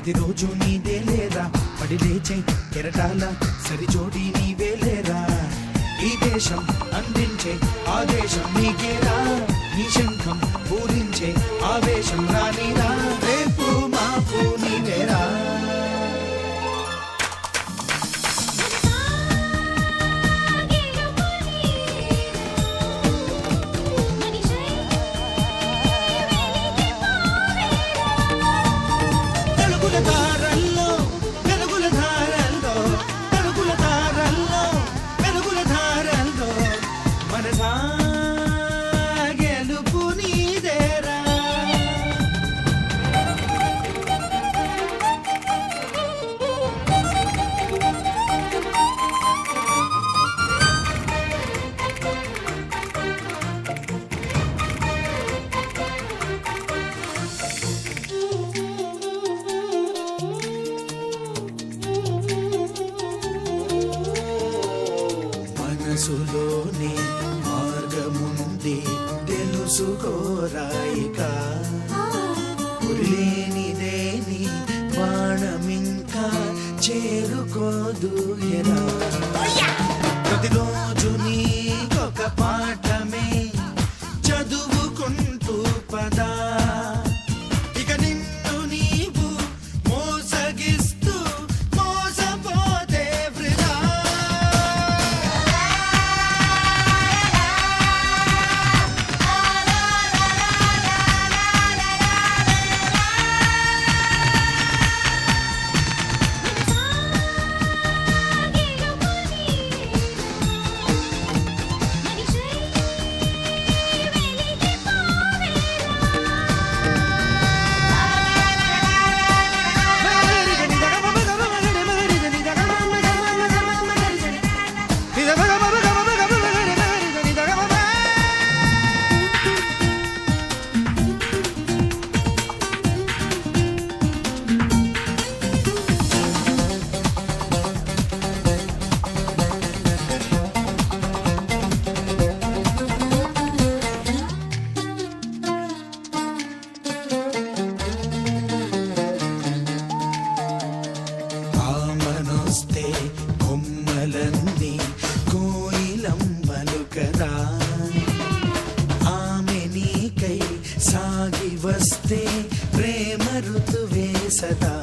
ప్రతిరోజు నీదే లేరా పడి లేచే కెరటాల సరిజోడి నీవే లేరా ఈ దేశం అందించే ఆదేశం నీకేరా నీ శంఖం పూరించే ఆవేశం రానిరా రేపు మాపు నీవేరా మనసులోనే మార్గముంది తెలుసుకోరాయిక పురిలేనిదేని బాణమింకా చేరుకోదు ఎరా ప్రతిరోజు నీకొక పాఠమే చదువుకుంటూ పదా ఇక నిన్ను నీవు మోసగిస్తూ మోసపోతే వృధా కొమ్మలన్నీ కోయిలమ్మలు కదా ఆమె నీకై సాగి వస్తే ప్రేమ ఋతువే సదా